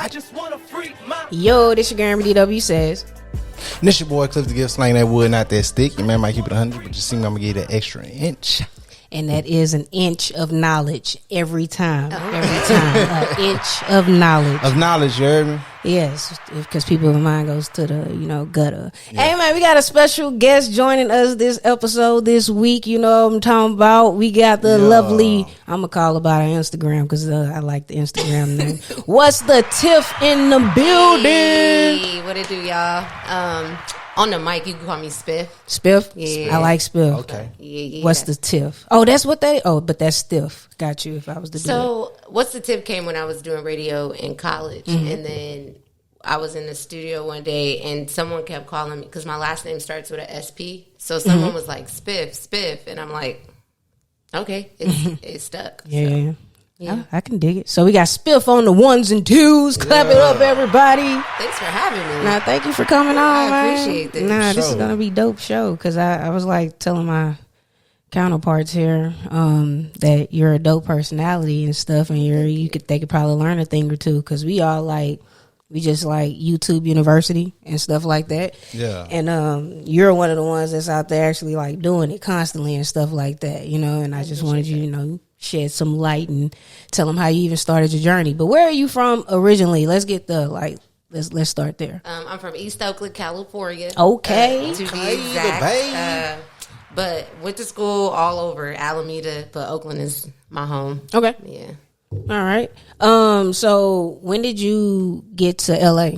just want to free my. Yo, this your Gary DW says. And this your boy Cliff the Gift, slang that wood, not that stick. Your man might keep it 100, but just see me, I'm gonna give you that extra inch. And that is an inch of knowledge every time. Every time. An inch of knowledge. Of knowledge, you heard me? Yes, because people's mind goes to the, gutter. Yeah. Hey, man, we got a special guest joining us this episode this week. You know what I'm talking about? We got the lovely, I'm going to call about her Instagram because I like the Instagram name. What's the Tiff in the building? Hey, what it do, y'all? On the mic, you can call me Spiff. Spiff? Yeah. I like Spiff. Okay. Yeah. What's the Tiff? Oh, that's what they... Oh, but that's Stiff. Got you if I was to do it. So, What's the Tiff came when I was doing radio in college. Mm-hmm. And then I was in the studio one day and someone kept calling me because my last name starts with an SP. So someone was like, Spiff. And I'm like, okay, it's stuck. Yeah. So. Yeah, I can dig it. So we got Spiff on the ones and twos. Clap it up, everybody. Thanks for having me. Nah, thank you for coming on, man. I appreciate this. This is going to be dope show because I was like telling my counterparts here that you're a dope personality and stuff, and they could probably learn a thing or two because we just like YouTube University and stuff like that. Yeah. And you're one of the ones that's out there actually like doing it constantly and stuff like that, and I just wanted you, shed some light and tell them how you even started your journey. But where are you from originally? Let's get let's start there. I'm from East Oakland, California. Okay. To be exact. But went to school all over Alameda, but Oakland is my home. Okay. Yeah. All right. So when did you get to LA?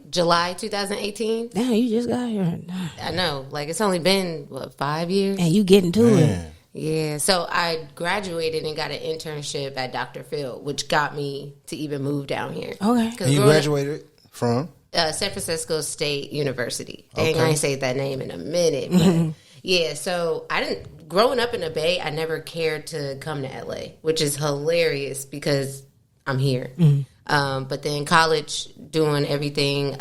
July 2018. Damn, you just got here. I know. It's only been 5 years. And you getting to it. Yeah, so I graduated and got an internship at Dr. Phil, which got me to even move down here. Okay. And you graduated from? San Francisco State University. Dang, I ain't say that name in a minute. But yeah, so growing up in the Bay, I never cared to come to LA, which is hilarious because I'm here. But then college, doing everything,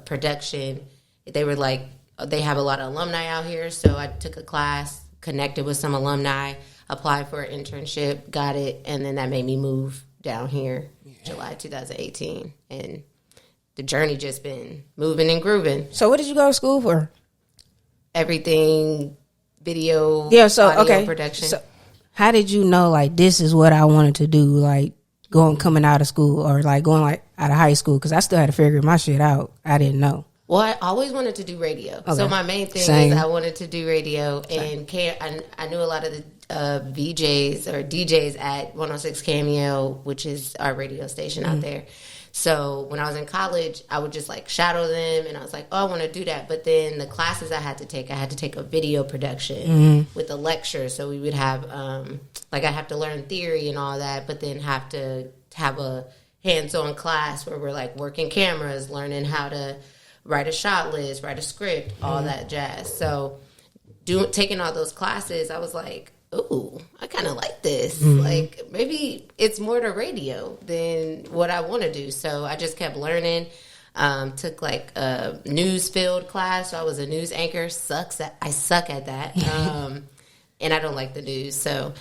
production, they were they have a lot of alumni out here, so I took a class, connected with some alumni, applied for an internship, got it, and then that made me move down here July 2018. And the journey just been moving and grooving. So what did you go to school for? Everything, video, audio production. So how did you know, this is what I wanted to do, coming out of school or, going, out of high school? Because I still had to figure my shit out. I didn't know. Well, I always wanted to do radio. Okay. So my main thing is I wanted to do radio. And I knew a lot of the VJs or DJs at 106 Cameo, which is our radio station out there. So when I was in college, I would just shadow them, and I was like, oh, I want to do that. But then the classes I had to take a video production with a lecture. So we would have, I have to learn theory and all that, but then have to have a hands-on class where we're working cameras, learning how to write a shot list, write a script, all that jazz. So taking all those classes, I was like, ooh, I kind of like this. Maybe it's more to radio than what I want to do. So I just kept learning. Took a news field class. So I was a news anchor. I suck at that. And I don't like the news. So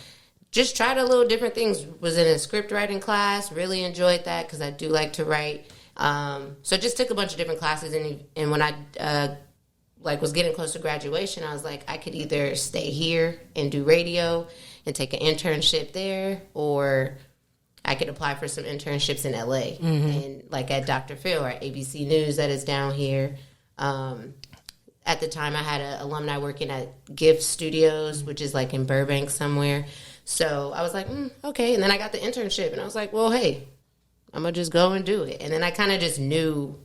just tried a little different things. Was in a script writing class. Really enjoyed that because I do like to write. So just took a bunch of different classes. And when I was getting close to graduation, I was like, I could either stay here and do radio and take an internship there, or I could apply for some internships in LA and at Dr. Phil or ABC News that is down here. At the time, I had an alumni working at Gift Studios, which is in Burbank somewhere. So I was like, okay. And then I got the internship, and I was like, well, hey, I'm gonna just go and do it. And then I kind of just knew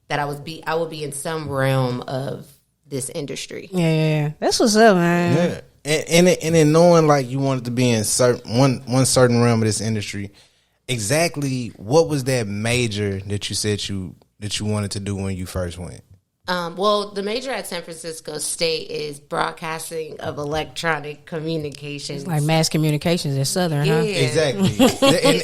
that I would be in some realm of this industry. Yeah. That's what's up, man. Yeah. And then knowing you wanted to be in one certain realm of this industry, exactly what was that major that you said you wanted to do when you first went? Well, the major at San Francisco State is broadcasting of electronic communications. It's mass communications at Southern, huh? Exactly.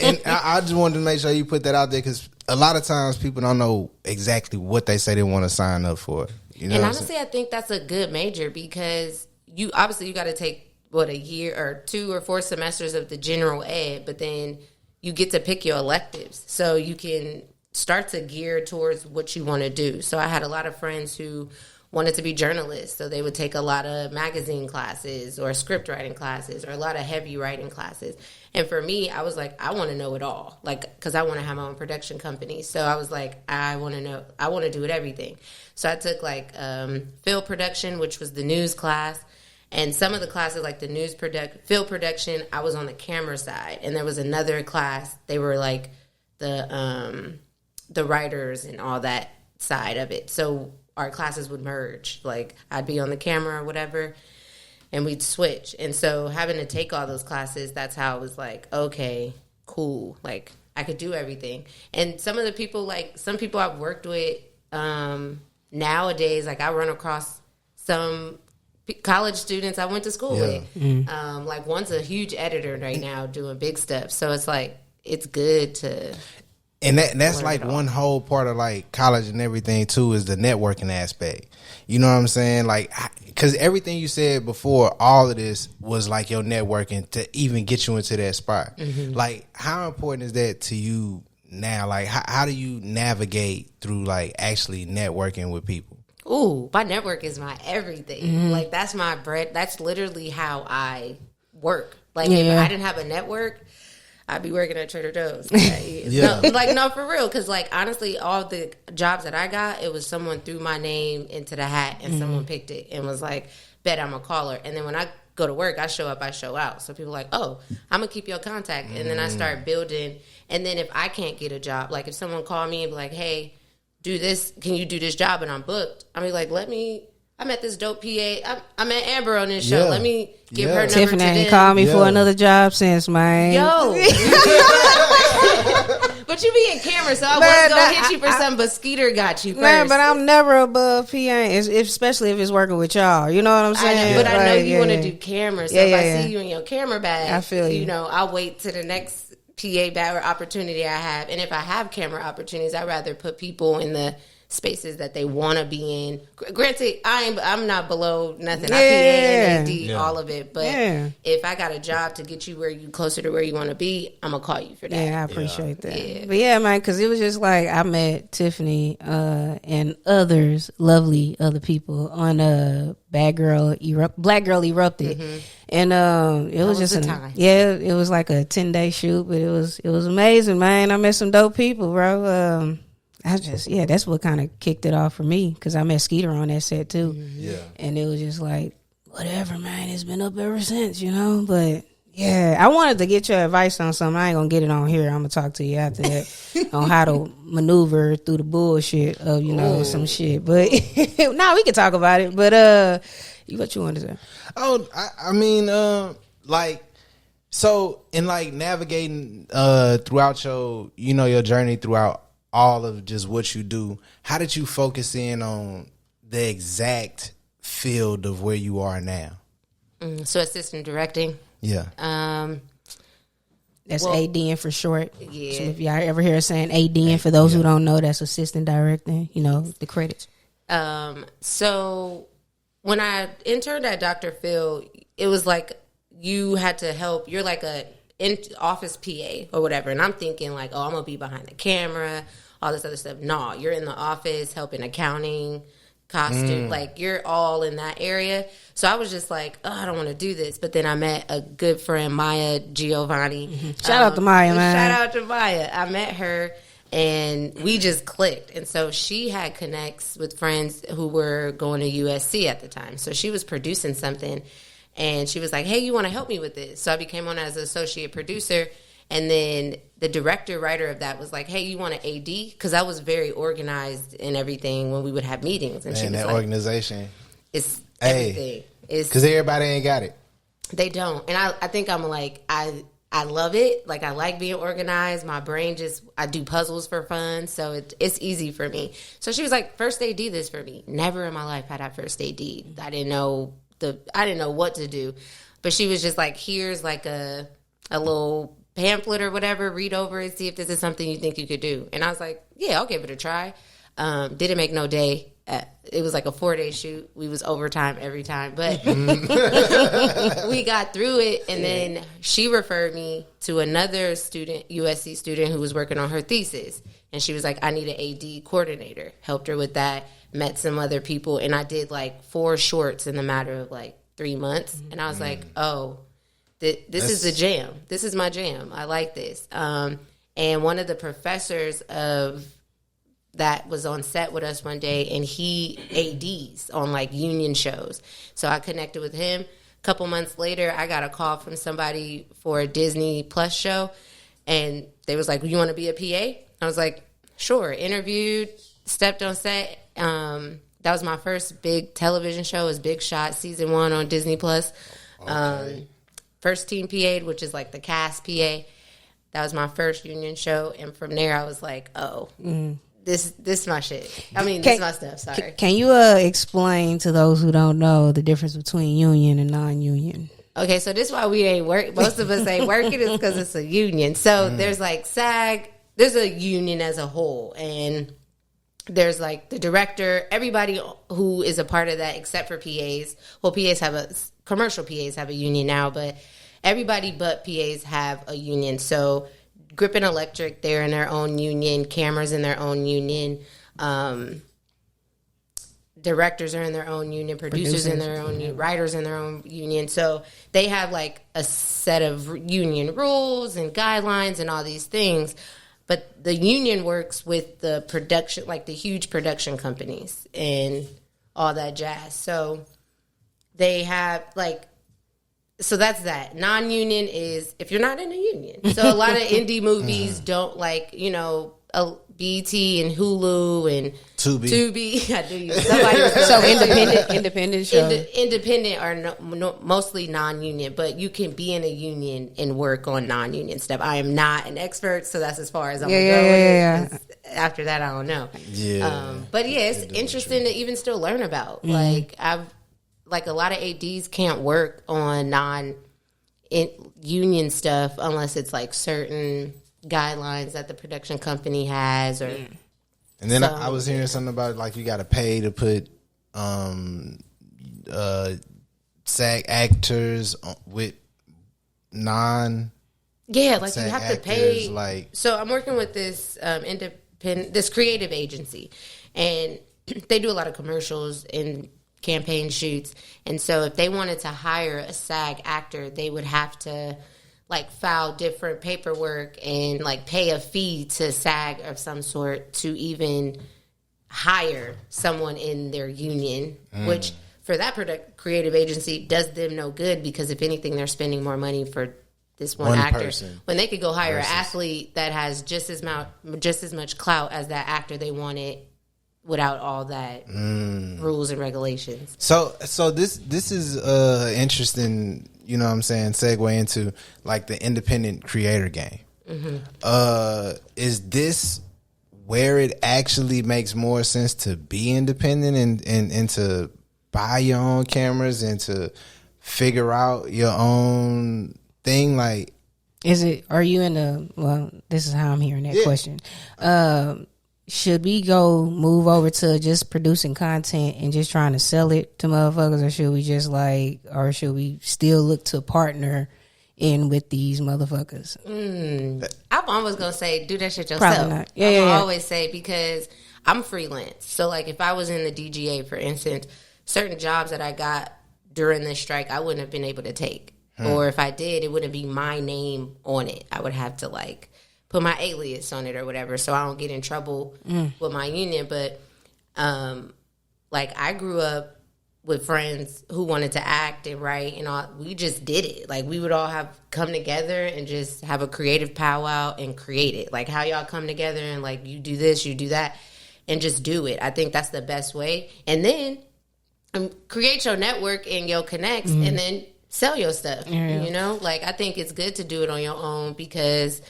and I just wanted to make sure you put that out there because a lot of times people don't know exactly what they say they want to sign up for. And honestly, I think that's a good major because you got to take a year or 2 or 4 semesters of the general ed, but then you get to pick your electives. So you can start to gear towards what you want to do. So I had a lot of friends who wanted to be journalists. So they would take a lot of magazine classes or script writing classes or a lot of heavy writing classes. And for me, I was like, I want to know it all. Like, because I want to have my own production company. So I was like, I want to do it everything. So I took like film production, which was the news class. And some of the classes, like the film production, I was on the camera side. And there was another class, they were like the writers and all that side of it. So our classes would merge. Like, I'd be on the camera or whatever, and we'd switch. And so having to take all those classes, that's how I was like, okay, cool. Like, I could do everything. And some of the people, like, some people I've worked with nowadays, like, I run across some college students I went to school with. Mm-hmm. Like, one's a huge editor right now doing big stuff. So it's like, it's good to... And that's like one whole part of like college and everything too, is the networking aspect. You know what I'm saying? Like, because everything you said before, all of this was like your networking to even get you into that spot. Mm-hmm. Like, how important is that to you now? Like, how do you navigate through like actually networking with people? Ooh, my network is my everything. Mm-hmm. Like, that's my bread. That's literally how I work. Like, if I didn't have a network, I'd be working at Trader Joe's. No, for real. Because, like, honestly, all the jobs that I got, it was someone threw my name into the hat and someone picked it and was like, bet I'm a caller. And then when I go to work, I show up, I show out. So people are like, oh, I'm going to keep your contact. And then I start building. And then if I can't get a job, like if someone called me and be like, hey, do this, can you do this job? And I'm booked. I'll be like, I met this dope PA. I met Amber on this show. Let me give her number Tiffany to them. ain't called me for another job since, man. Yo. But you be in camera, so I was going to hit you for something, but Skeeter got you first. Man, but I'm never above PA, especially if it's working with y'all. You know what I'm saying? I know you want to do camera, so if I see you in your camera bag, I feel you. You know, I'll wait to the next PA bag or opportunity I have. And if I have camera opportunities, I'd rather put people in the spaces that they want to be in. Granted, I'm not below nothing. I PA and AD all of it. But if I got a job to get you closer to where you want to be, I'm gonna call you for that. Yeah, I appreciate that. Yeah. But yeah, man, because it was just like I met Tiffany and lovely other people on Black Girl Erupted. Mm-hmm. And it was just time. It was like a 10-day shoot, but it was amazing, man. I met some dope people, bro. That's what kind of kicked it off for me, because I met Skeeter on that set too. Yeah. And it was just like, whatever, man, it's been up ever since, you know? But yeah, I wanted to get your advice on something. I ain't going to get it on here. I'm going to talk to you after that on how to maneuver through the bullshit of, some shit. But we can talk about it. But what you want to say? Oh, I mean, so in like navigating throughout your journey throughout all of just what you do, how did you focus in on the exact field of where you are now? So assistant directing. Yeah. That's ADing for short. Yeah. So if y'all ever hear us saying ADing, for those who don't know, that's assistant directing, the credits. So when I interned at Dr. Phil, it was like you had to help. You're like a office PA or whatever. And I'm thinking like, I'm going to be behind the camera, all this other stuff. No, you're in the office helping accounting, costume. Like, you're all in that area. So I was just like, I don't want to do this. But then I met a good friend, Maya Giovanni. Mm-hmm. Shout out to Maya, man. Shout out to Maya. I met her, and we just clicked. And so she had connects with friends who were going to USC at the time. So she was producing something, and she was like, hey, you want to help me with this? So I became on as an associate producer. And then the writer of that was like, hey, you want an AD? Because I was very organized and everything when we would have meetings. And she was that like, organization. It's everything. Because everybody ain't got it. They don't. And I think I'm like, I love it. Like, I like being organized. My brain I do puzzles for fun. So it's easy for me. So she was like, first AD this for me. Never in my life had I first AD. I didn't know what to do. But she was just like, here's like a little pamphlet or whatever, read over it, see if this is something you think you could do. And I was like, yeah, I'll give it a try. Didn't make no day. It was like a 4-day shoot. We was overtime every time, but we got through it. And then she referred me to another student, USC student, who was working on her thesis. And she was like, I need an AD coordinator. Helped her with that. Met some other people. And I did like 4 shorts in the matter of like 3 months. And I was like, oh, this is the jam. This is my jam. I like this. And one of the professors that was on set with us one day, and he ADs on like union shows. So I connected with him. A couple months later, I got a call from somebody for a Disney Plus show, and they was like, you want to be a PA? I was like, sure. Interviewed, stepped on set. That was my first big television show. It was Big Shot, season 1 on Disney Plus. Okay. First team PA'd, which is like the cast PA. That was my first union show, and from there I was like, oh, this is my shit. I mean, this is my stuff. Sorry. Can you explain to those who don't know the difference between union and non-union? Okay, so this is why we ain't work. Most of us ain't working is because it's a union. So there's like SAG. There's a union as a whole, and there's like the director. Everybody who is a part of that, except for PAs. Well, commercial PAs have a union now, but everybody but PAs have a union. So Grip and Electric, they're in their own union. Cameras in their own union. Directors are in their own union. Producers in their own union. Writers in their own union. So they have like a set of union rules and guidelines and all these things. But the union works with the production, like the huge production companies and all that jazz. So they have like... So that's that. Non-union is if you're not in a union. So a lot of indie movies don't like, BT and Hulu and Tubi. I do use somebody. So independent shows. Independent are mostly non-union, but you can be in a union and work on non-union stuff. I am not an expert, so that's as far as I'm going to go with it. After that, I don't know. Yeah. But yeah, it's interesting to even still learn about. Like a lot of ADs can't work on non-union stuff unless it's like certain guidelines that the production company has. Or and then I was hearing something about like you got to pay to put SAG actors with non. Yeah, like SAG you have actors, to pay. like, so I'm working with this this creative agency, and they do a lot of commercials and campaign shoots. And so if they wanted to hire a SAG actor, they would have to like file different paperwork and like pay a fee to SAG of some sort to even hire someone in their union, which for that creative agency does them no good, because if anything, they're spending more money for this one actor person, when they could go hire an athlete that has just as much clout as that actor they wanted without all that rules and regulations. So this is interesting, you know what I'm saying, segue into like the independent creator game. Is this where it actually makes more sense to be independent and to buy your own cameras and to figure out your own thing? Like, are you in this is how I'm hearing that question. Should we move over to just producing content and just trying to sell it to motherfuckers, or should we still look to partner in with these motherfuckers? I'm always gonna say do that shit yourself. Probably not. I always say, because I'm freelance. So like if I was in the DGA, for instance, certain jobs that I got during this strike, I wouldn't have been able to take. Or if I did, it wouldn't be my name on it. I would have to like put my alias on it or whatever, so I don't get in trouble with my union. But like I grew up with friends who wanted to act and write and all. We just did it. Like we would all have come together and just have a creative powwow and create it. Like how y'all come together and like you do this, you do that, and just do it. I think that's the best way. And then create your network and your connects, and then sell your stuff. You know, like I think it's good to do it on your own, because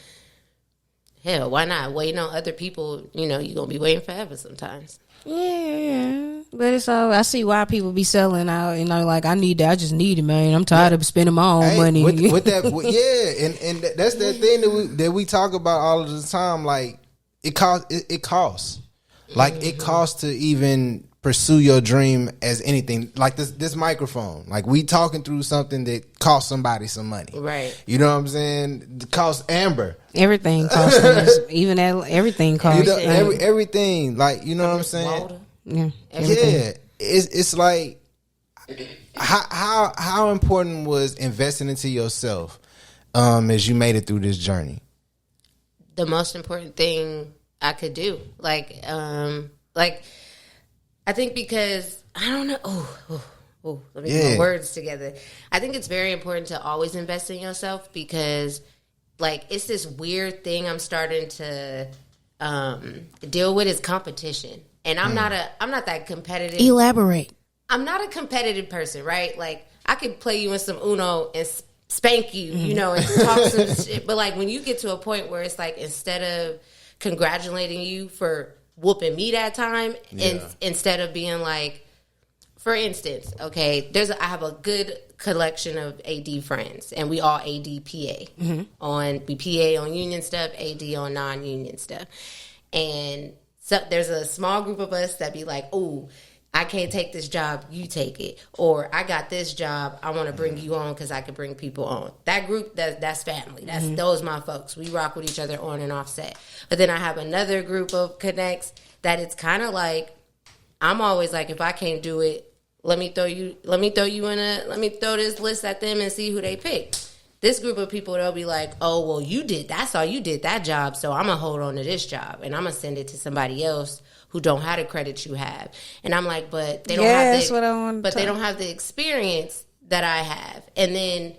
hell, why not? Waiting on other people, you're going to be waiting forever sometimes. Yeah. But it's all, I see why people be selling out, like, I need that. I just need it, man. I'm tired of spending my own money. With that, and that's that thing that we talk about all of the time. Like, it costs. Like, it costs to even pursue your dream as anything. Like this microphone. Like we talking through something that cost somebody some money. Right. You know what I'm saying? It cost Amber. Everything costs us. Even everything costs. Everything. Like, you know what I'm saying? Water. Yeah. Everything. Yeah. It's like how important was investing into yourself as you made it through this journey? The most important thing I could do. Like I think because I don't know. Let me get my words together. I think it's very important to always invest in yourself because, like, it's this weird thing I'm starting to deal with is competition, and I'm not that competitive. Elaborate. I'm not a competitive person, right? Like, I could play you in some Uno and spank you, you know, and talk some shit. But like when you get to a point where it's like instead of congratulating you for whooping me that time, and instead of being like, for instance, okay, I have a good collection of AD friends, and we all AD PA we PA on union stuff, AD on non-union stuff, and so there's a small group of us that be like, "Oh, I can't take this job, you take it," or "I got this job, I want to bring you on because I can bring people on." That group, that's family. Those my folks. We rock with each other on and off set. But then I have another group of connects that it's kind of like I'm always like, if I can't do it, let me throw this list at them and see who they pick. This group of people, they'll be like, "Oh, well, you did that job, so I'm gonna hold on to this job and I'm gonna send it to somebody else who don't have the credits you have." And I'm like, but they don't they don't have the experience that I have. And then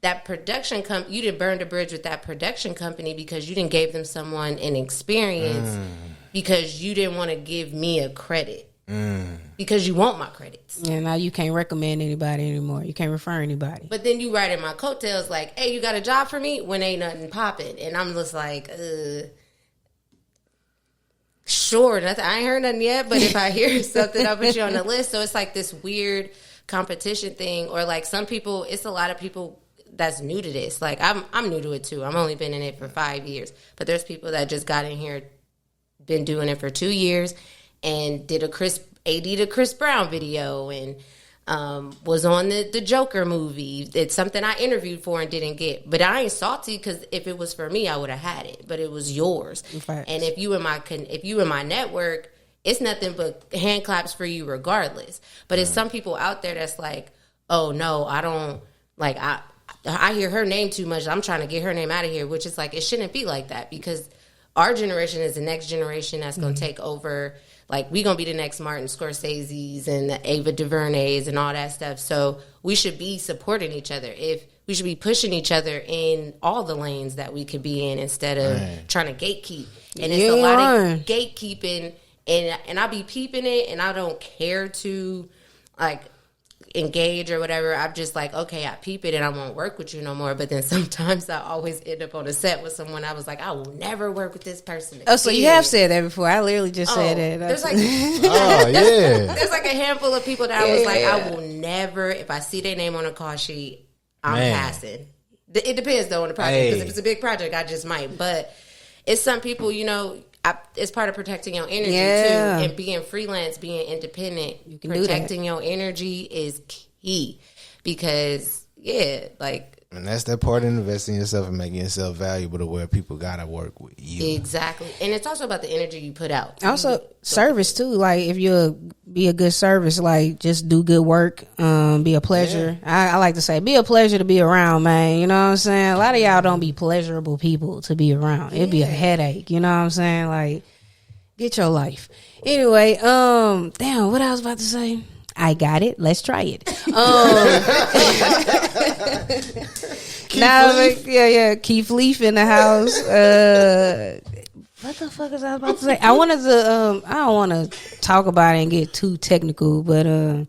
that production you didn't burn the bridge with that production company because you didn't give them someone an experience because you didn't want to give me a credit. Because you want my credits. Yeah, now you can't recommend anybody anymore. You can't refer anybody. But then you write in my coattails like, "Hey, you got a job for me?" when ain't nothing popping. And I'm just like, sure, nothing. I ain't heard nothing yet, but if I hear something, I'll put you on the list. So it's like this weird competition thing, or like some people, it's a lot of people that's new to this. Like I'm new to it too. I've only been in it for 5 years, but there's people that just got in here, been doing it for 2 years, and did AD to Chris Brown video, and was on the Joker movie. It's something I interviewed for and didn't get. But I ain't salty because if it was for me, I would have had it. But it was yours. Facts. And if you in my network, it's nothing but hand claps for you regardless. But it's some people out there that's like, "Oh no, I don't like I hear her name too much. I'm trying to get her name out of here," which is like, it shouldn't be like that because our generation is the next generation that's going to take over. Like, we going to be the next Martin Scorsese's and the Ava DuVernays and all that stuff. So we should be supporting each other. We should be pushing each other in all the lanes that we could be in instead of trying to gatekeep. And it's a lot of gatekeeping, and I be peeping it, and I don't care to, like, engage or whatever. I'm just like, okay, I peep it and I won't work with you no more. But then sometimes I always end up on a set with someone I was like, I will never work with this person again. Oh, so you have said that before. I literally just said that. There's like there's like a handful of people that I was like, I will never, if I see their name on a call sheet, I'm passing. It depends though on the project, because if it's a big project, I just might. But it's some people, you know, it's part of protecting your energy too, and being freelance, being independent. You can protecting your energy is key because and that's that part of investing in yourself and making yourself valuable to where people gotta work with you. Exactly, and it's also about the energy you put out. Also, service too. Like if you be a good service, like just do good work. Be a pleasure. I like to say, be a pleasure to be around, man. You know what I'm saying? A lot of y'all don't be pleasurable people to be around. It'd be a headache. You know what I'm saying? Like, get your life. Anyway, damn, what I was about to say. I got it. Let's try it. Keith Leaf in the house. What the fuck is I about to say? I wanted to. I don't want to talk about it and get too technical, but not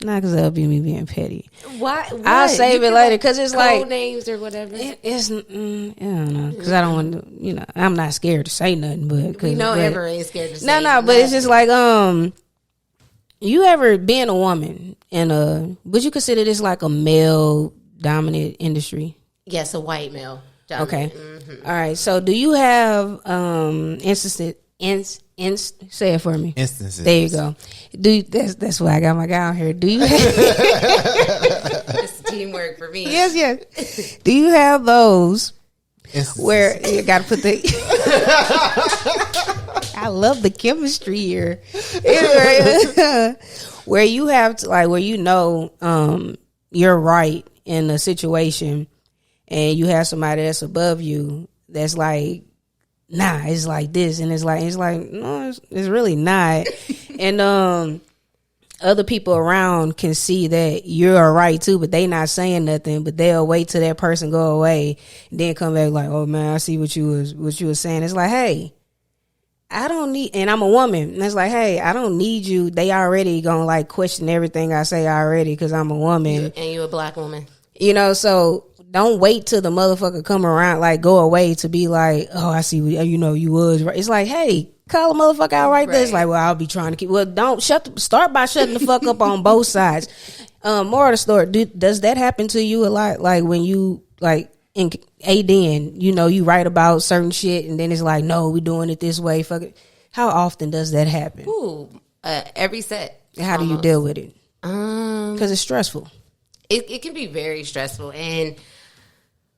because that'll be me being petty. Why? I'll save it later because it's like names or whatever. It's I don't know, because I don't want to. You know, I'm not scared to say nothing, but Amber ain't scared to say no. But it's just like you ever been a woman in would you consider this like a male dominant industry? Yes, a white male dominant. Okay. Mm-hmm. All right. So do you have instances Say it for me. Instances. There you go. That's why I got my guy on here. Do you have it's teamwork for me. Yes. Do you have those instances where you got to put the I love the chemistry here. Anyway, where you have to, like, where you're right in a situation and you have somebody that's above you that's like, nah, it's like this, and it's like no, it's really not. And other people around can see that you're right too, but they not saying nothing, but they'll wait till that person go away and then come back like, oh man, I see what you was saying. It's like, hey, I don't need, and I'm a woman, and it's like, hey, I don't need you. They already gonna like question everything I say already because I'm a woman. And you a black woman. So don't wait till the motherfucker come around, like go away to be like, oh, I see, you was right. It's like, hey, call a motherfucker out right there. It's like, well, I'll be trying to keep, well, start by shutting the fuck up on both sides. More of the story, does that happen to you a lot? Like when you, like, in ADN, you write about certain shit and then it's like, no, we doing it this way. Fuck it. How often does that happen? Ooh, every set. How do you deal with it? Because it's stressful. It can be very stressful, and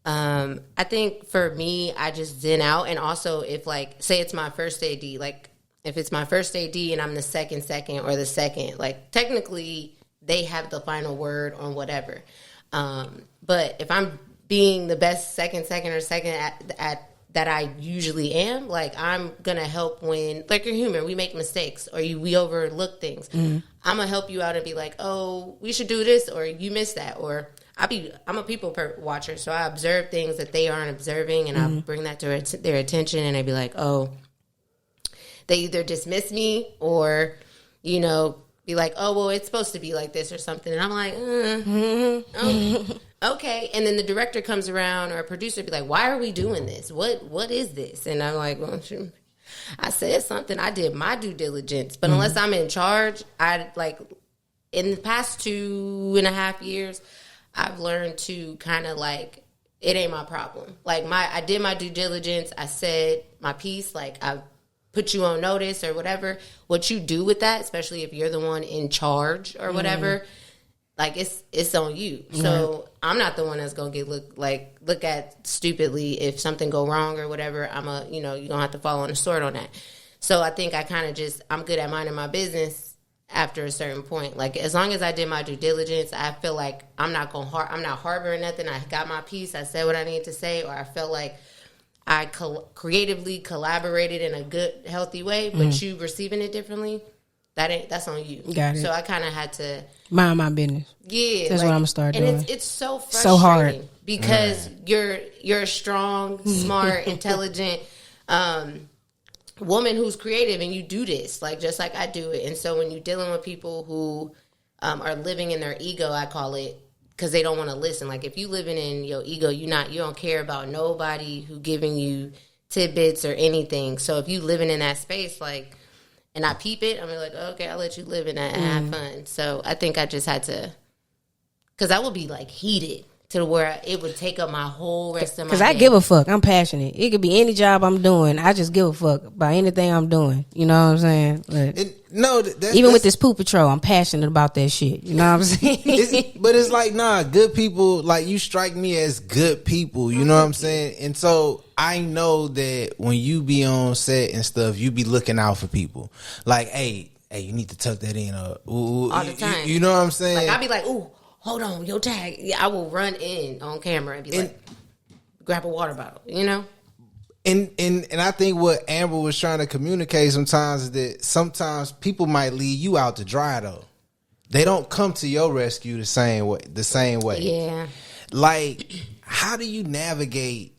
I think for me, I just zen out. And also, if like, say it's my first AD, like if it's my first AD and I'm the second or the second, like technically they have the final word on whatever. But if I'm being the best second or second at that I usually am, like I'm gonna help when, like, you're human, we make mistakes or we overlook things. Mm-hmm. I'm gonna help you out and be like, oh, we should do this, or you missed that, or I'm a people watcher, so I observe things that they aren't observing, and I bring that to their attention, and they be like, oh, they either dismiss me or, be like, oh, well, it's supposed to be like this or something, and I'm like, okay. And then the director comes around or a producer be like, why are we doing this? What is this? And I'm like, well, I said something. I did my due diligence, but unless I'm in charge, in the past 2.5 years, I've learned to kind of like, it ain't my problem. Like I did my due diligence. I said my piece. Like I put you on notice or whatever. What you do with that, especially if you're the one in charge or whatever, like it's on you. So I'm not the one that's gonna get look at stupidly if something go wrong or whatever. you're gonna have to fall on the sword on that. So I think I kind of I'm good at minding my business after a certain point. Like as long as I did my due diligence, I feel like I'm not harboring nothing. I got my piece. I said what I needed to say, or I felt like I creatively collaborated in a good, healthy way. But you receiving it differently, that's on you. Got it. So I kind of had to mind my business. Yeah, that's what I'm gonna start doing. And it's so frustrating, so hard because you're a strong, smart, intelligent woman who's creative, and you do this just like I do it. And so when you're dealing with people who are living in their ego, I call it, because they don't want to listen. Like if you living in your ego, you don't care about nobody who giving you tidbits or anything. So if you living in that space, and I peep it, I'm like, okay, I'll let you live in that and have fun. So I think I just had to, because I would be heated to where it would take up my whole rest of my day. Because I give a fuck. I'm passionate. It could be any job I'm doing. I just give a fuck about anything I'm doing. You know what I'm saying? Even with this Poo Patrol, I'm passionate about that shit. You know what I'm saying? But it's like, nah, good people, you strike me as good people. You know what I'm saying? And so I know that when you be on set and stuff, you be looking out for people. Like, hey, you need to tuck that in. All the time. You know what I'm saying? I'll be like, ooh, hold on, your tag. Yeah, I will run in on camera and be grab a water bottle, And I think what Amber was trying to communicate sometimes is that sometimes people might leave you out to dry though. They don't come to your rescue the same way. Yeah. How do you navigate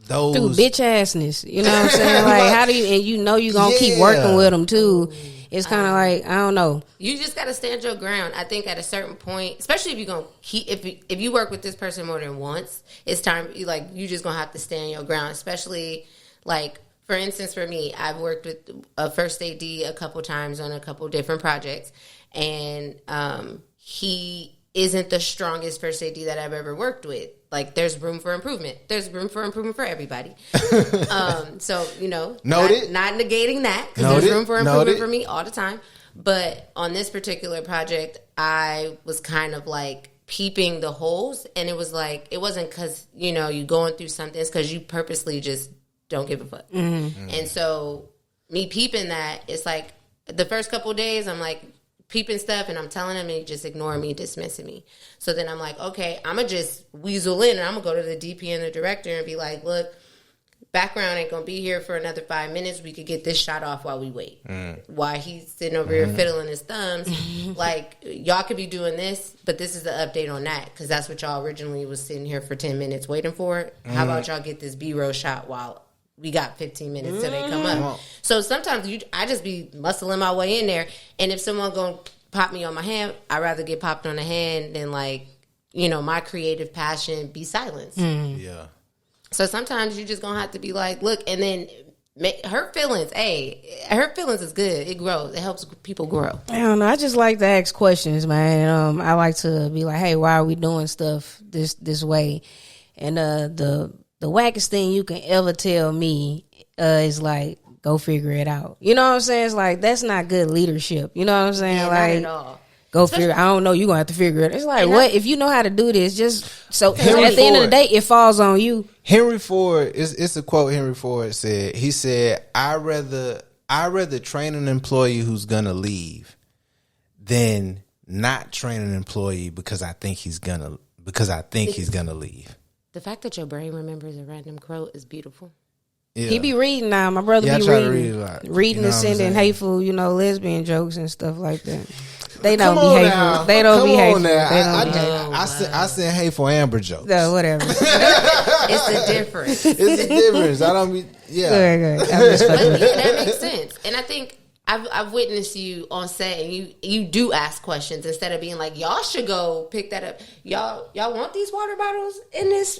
those through bitch assness? You know what I'm saying? How do you, and you're gonna keep working with them too. It's kind of I don't know. You just got to stand your ground. I think at a certain point, especially if you're going to if you work with this person more than once, it's time, you just going to have to stand your ground. Especially, for instance, for me, I've worked with a first AD a couple times on a couple different projects. And it isn't the strongest first AD that I've ever worked with. Like, there's room for improvement. There's room for improvement for everybody. So, not negating that, because there's room for improvement for me all the time. But on this particular project, I was kind of like peeping the holes, and it was like, it wasn't because, you going through something. It's because you purposely just don't give a fuck. Mm-hmm. And so me peeping that, it's like the first couple of days, I'm like, peeping stuff, and I'm telling him, and he just ignoring me, dismissing me. So then I'm like, okay, I'm going to just weasel in, and I'm going to go to the DP and the director and be like, look, background ain't going to be here for another 5 minutes. We could get this shot off while we wait. While he's sitting over here fiddling his thumbs. Like, y'all could be doing this, but this is the update on that, because that's what y'all originally was sitting here for 10 minutes waiting for. How about y'all get this B-roll shot while we got 15 minutes till they come up. So sometimes I just be muscling my way in there. And if someone going to pop me on my hand, I'd rather get popped on the hand than, like, my creative passion be silenced. Yeah. So sometimes you just going to have to be like, look, and then hurt feelings. Hey, hurt feelings is good. It grows. It helps people grow. I don't know. I just like to ask questions, man. I like to be like, hey, why are we doing stuff this way? And the wackest thing you can ever tell me is like, go figure it out. You know what I'm saying? It's like, that's not good leadership. You know what I'm saying? Yeah, like, not at all. Go figure. I don't know. You're gonna have to figure it. It's like, what if you know how to do this? Just so at the end of the day, it falls on you. Henry Ford. It's a quote. Henry Ford said. He said, "I rather train an employee who's gonna leave than not train an employee because I think he's gonna leave." The fact that your brain remembers a random quote is beautiful. Yeah. He be reading now. My brother be reading and sending hateful, lesbian jokes and stuff like that. They don't be hateful. They don't be hateful. I send hateful Amber jokes. No, whatever. It's a difference. It's a difference. I don't be. Yeah. Good. That makes sense. And I think I've witnessed you on set, and you do ask questions instead of being like, y'all should go pick that up. Y'all want these water bottles in this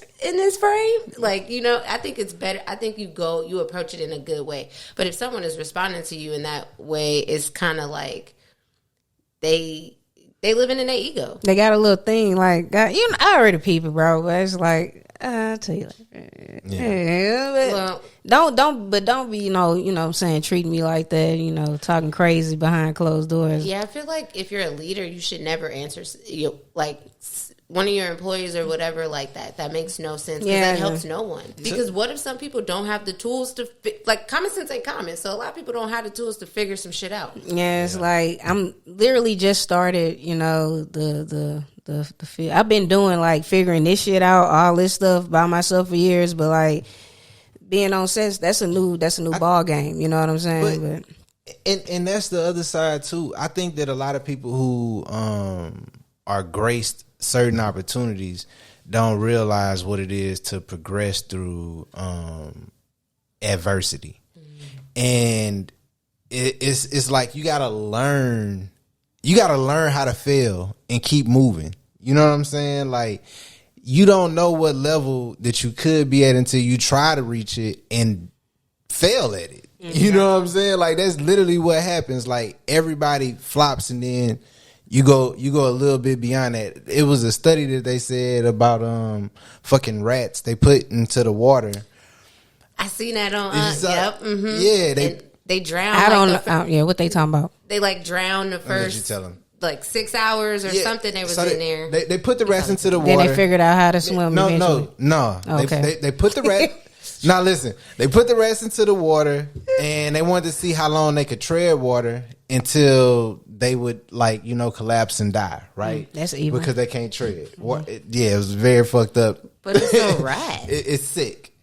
frame? Like, I think it's better. I think you approach it in a good way. But if someone is responding to you in that way, it's kind of like they living in their ego. They got a little thing like, I already peep it, bro. But it's like, I'll tell you like, don't be, what I'm saying, treating me like that, talking crazy behind closed doors. Yeah, I feel like if you're a leader, you should never answer, like, one of your employees or whatever like that. That makes no sense. Yeah, that helps no one. Because what if some people don't have the tools to like, common sense ain't common. So a lot of people don't have the tools to figure some shit out. Yeah, it's like, I'm literally just started, the field. I've been doing like figuring this shit out, all this stuff by myself for years, but like being on sets, that's a new ball game. You know what I'm saying? And that's the other side too. I think that a lot of people who are graced certain opportunities don't realize what it is to progress through adversity. And it's like you gotta learn how to fail and keep moving. You know what I'm saying? Like, you don't know what level that you could be at until you try to reach it and fail at it. You know what I'm saying? Like, that's literally what happens. Like, everybody flops and then you go a little bit beyond that. It was a study that they said about fucking rats they put into the water. I seen that on yep. Yeah, they drown. I don't know. Yeah, what they talking about? They like drown the first like 6 hours or something. They was in there. They put the rats into the water. Then they figured out how to swim. No. Okay. They put the rat. Now listen, they put the rats into the water, and they wanted to see how long they could tread water until they would collapse and die. Right? That's evil because they can't tread. It was very fucked up. But it's a rat. It's sick.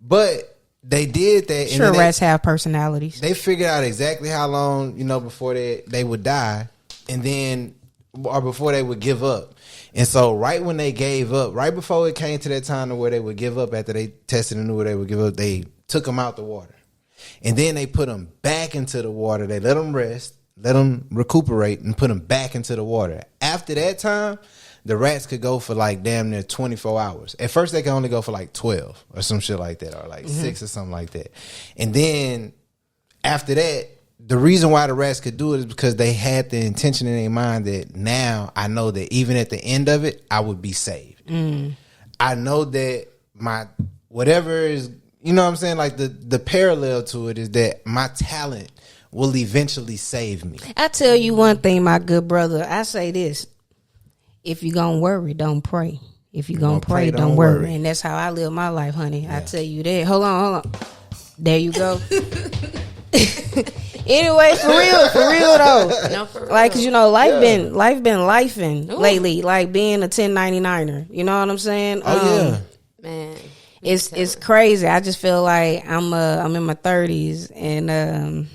But they did that. Sure, rats have personalities. They figured out exactly how long before they would die, and then or before they would give up. And so right when they gave up, right before it came to that time to where they would give up after they tested and knew where they would give up, they took them out the water. And then they put them back into the water. They let them rest, let them recuperate, and put them back into the water. After that time, the rats could go for like damn near 24 hours. At first, they could only go for like 12 or some shit like that, or like 6 or something like that. And then after that, the reason why the rest could do it is because they had the intention in their mind that now I know that even at the end of it, I would be saved. I know that my whatever is, you know what I'm saying? Like the parallel to it is that my talent will eventually save me. I tell you one thing, my good brother. I say this. If you're going to worry, don't pray. If you're going to pray, don't worry. And that's how I live my life, honey. Yeah. I tell you that. Hold on. There you go. Anyway, for real though. No, for real. Like, cause you know, life been lifing lately. Like being a 1099er. You know what I'm saying? Man, it's crazy. I just feel like I'm in my 30s and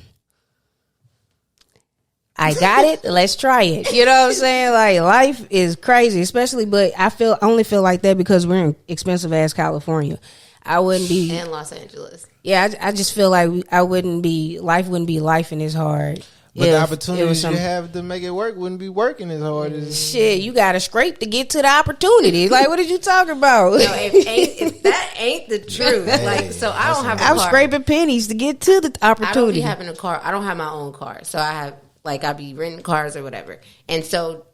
I got it. Let's try it. You know what I'm saying? Like life is crazy, especially. But I only feel like that because we're in expensive ass California. I wouldn't be in Los Angeles. Yeah, I just feel like life wouldn't be lifing as hard. But the opportunities you have to make it work wouldn't be working as hard as shit. You got to scrape to get to the opportunity. Like, what are you talking about? No, if that ain't the truth. Like, so I don't have a car. I'm scraping pennies to get to the opportunity. I don't be having a car. I don't have my own car, so I have I be renting cars or whatever. And so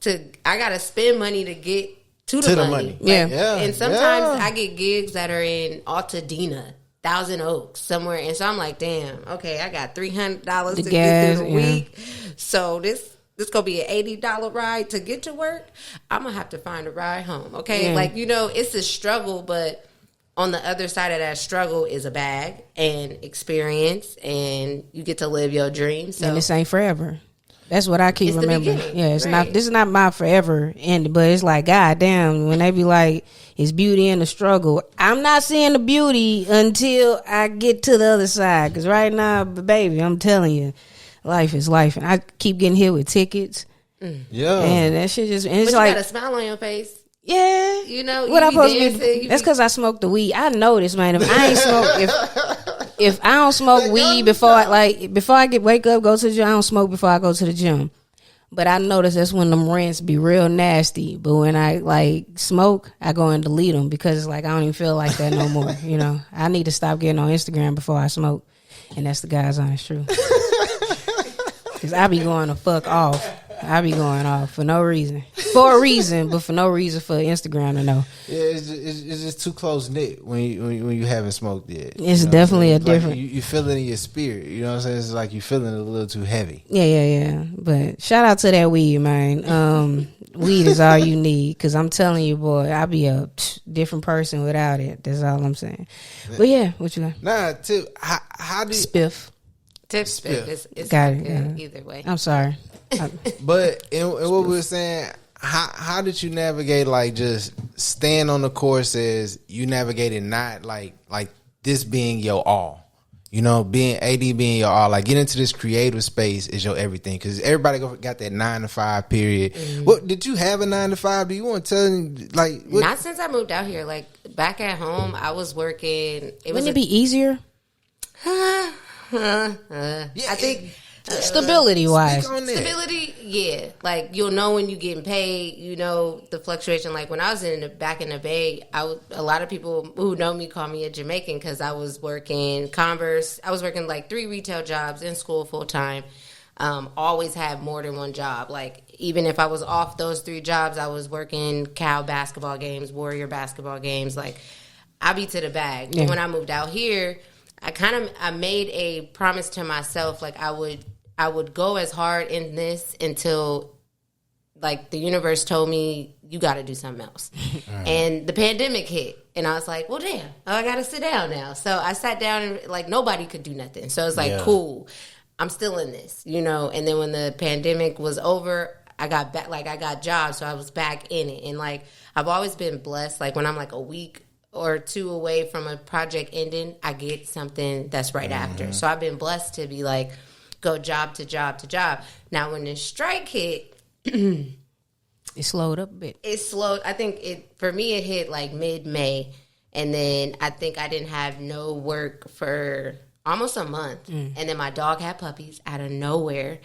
I gotta spend money to get to the money. Yeah. And sometimes I get gigs that are in Altadena, Thousand Oaks, somewhere. And so I'm like, damn, okay, I got $300 to get through the week. So this gonna be an $80 ride to get to work. I'm gonna have to find a ride home. Okay. Yeah. It's a struggle, but on the other side of that struggle is a bag and experience, and you get to live your dreams. So. And this ain't forever. That's what I keep remembering. Yeah, it's not. This is not my forever end, but it's like, God damn, when they be like, it's beauty in the struggle. I'm not seeing the beauty until I get to the other side. Because right now, baby, I'm telling you, life is life, and I keep getting hit with tickets. Yeah, and that shit just. And it's but like, you got a smile on your face. Yeah, what I'm supposed to be. That's because I smoked the weed. I know this, man. If I ain't smoke, if I don't smoke weed before I wake up, go to the gym, I don't smoke before I go to the gym. But I notice that's when them rants be real nasty. But when I smoke, I go and delete them because it's like I don't even feel like that no more. You know, I need to stop getting on Instagram before I smoke, and that's the God's honest truth. Because I be going to fuck off. I be going off for no reason. For a reason, but for no reason for Instagram to know. Yeah, it's just too close knit when you haven't smoked yet. It's definitely a different. You feel it in your spirit. You know what I'm saying? It's like you feeling it a little too heavy. Yeah. But shout out to that weed, man. Weed is all you need. Because I'm telling you, boy, I be a different person without it. That's all I'm saying. But yeah, what you got? Nah, Tiff, how do you... Spiff. Tiff Spiff. It's got it. Yeah. Either way. I'm sorry. But in what we were saying, how did you navigate just staying on the course as you navigated not like this being your all, being AD being your all, getting into this creative space is your everything, because everybody got that 9 to 5 period. Mm-hmm. What did you have a 9 to 5? Do you want to tell me not since I moved out here, back at home I was working. Wouldn't it be easier? Yeah, I think. Stability wise. Stability, yeah. You'll know when you're getting paid, the fluctuation. When I was back in the Bay, a lot of people who know me call me a Jamaican because I was working Converse. I was working 3 retail jobs, in school full time. Always had more than one job. Even if I was off those 3 jobs, I was working Cal basketball games, Warrior basketball games. I be to the bag. Yeah. But when I moved out here, I made a promise to myself, I would go as hard in this until, the universe told me, you got to do something else. And the pandemic hit. And I was like, well, damn, I got to sit down now. So I sat down and, nobody could do nothing. So it's cool, I'm still in this, And then when the pandemic was over, I got back, I got jobs. So I was back in it. And, I've always been blessed. When I'm, a week or 2 away from a project ending, I get something that's right after. So I've been blessed to be, go job to job to job. Now, when the strike hit, it slowed up a bit. It slowed. I think for me, it hit mid-May. And then I think I didn't have no work for almost a month. And then my dog had puppies out of nowhere.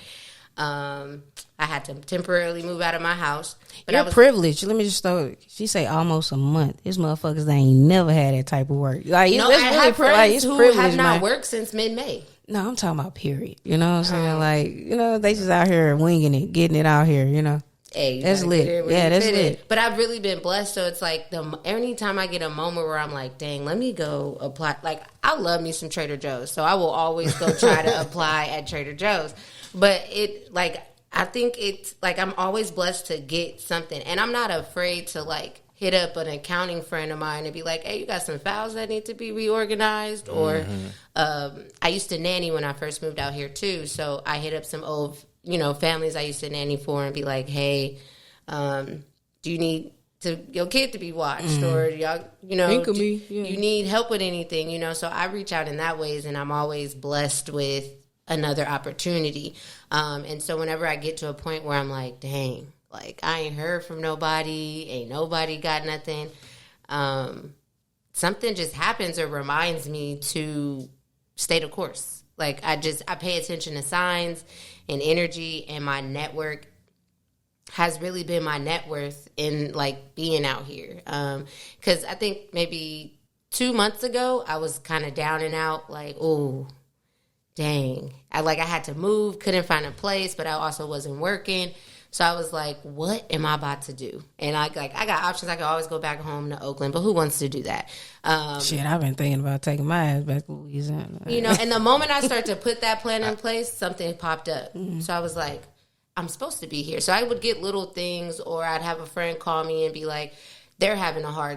I had to temporarily move out of my house. But you're privileged. Let me just throw. She say almost a month. These motherfuckers, they ain't never had that type of work. I have friends who have not worked since mid-May. No, I'm talking about period. You know what I'm saying? Like, you know, they just out here winging it, getting it out here, you know. Hey, that's lit. Yeah, that's lit. But I've really been blessed. So it's like anytime I get a moment where I'm like, dang, let me go apply. Like, I love me some Trader Joe's. So I will always go try to apply at Trader Joe's. But I think it's like I'm always blessed to get something. And I'm not afraid to like hit up an accounting friend of mine and be like, hey, you got some files that need to be reorganized. Or I used to nanny when I first moved out here too. So I hit up some old families I used to nanny for and be like, hey, do you need your kid to be watched? Or y'all, you need help with anything, so I reach out in that ways, and I'm always blessed with another opportunity. And so whenever I get to a point where I'm like, dang, like I ain't heard from nobody, ain't nobody got nothing, something just happens or reminds me to stay the course. Like I pay attention to signs and energy, and my network has really been my net worth in like being out here. Because I think maybe 2 months ago, I was kind of down and out, like, oh, dang. I had to move, couldn't find a place, but I also wasn't working. So I was like, what am I about to do? And I got options. I could always go back home to Oakland, but who wants to do that? Shit, I've been thinking about taking my ass back to Louisiana. And the moment I started to put that plan in place, something popped up. So I was like, I'm supposed to be here. So I would get little things, or I'd have a friend call me and be like, they're having a harder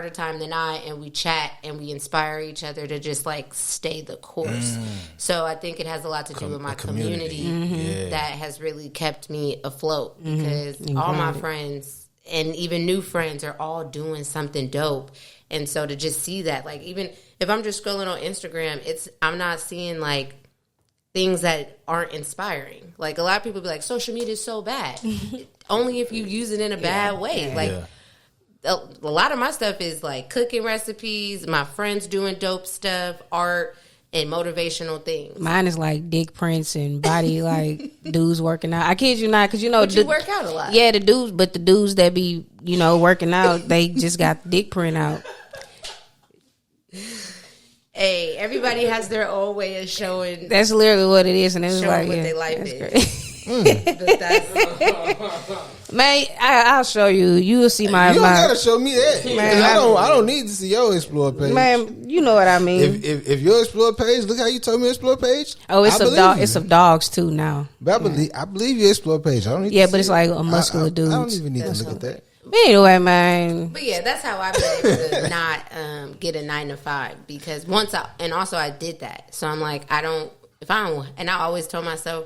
time than I, and we chat and we inspire each other to just like stay the course. So I think it has a lot to do with my community that has really kept me afloat, because all my friends and even new friends are all doing something dope. And so to just see that, like, even if I'm just scrolling on Instagram, I'm not seeing like things that aren't inspiring. Like a lot of people be like, social media is so bad. Only if you use it in a bad way. A lot of my stuff is like cooking recipes, my friends doing dope stuff, art, and motivational things. Mine is like dick prints and body like dudes working out. I kid you not, because you work out a lot. Yeah, the dudes that be working out, they just got the dick print out. Hey, everybody has their own way of showing. That's literally what it is, and it's like what their life is. Man, I'll show you. You will see my. You don't gotta show me that. Man, I don't need to see your Explore page. Man, you know what I mean. If your Explore page, look how you told me Explore page. Oh, it's of dogs too now. But I believe your Explore page. I don't need. Yeah, but it's like a muscular dude. I don't even need to look at that. But anyway, man. But yeah, that's how I've been able to not get a 9-to-5, because also I did that. So I'm like, and I always told myself,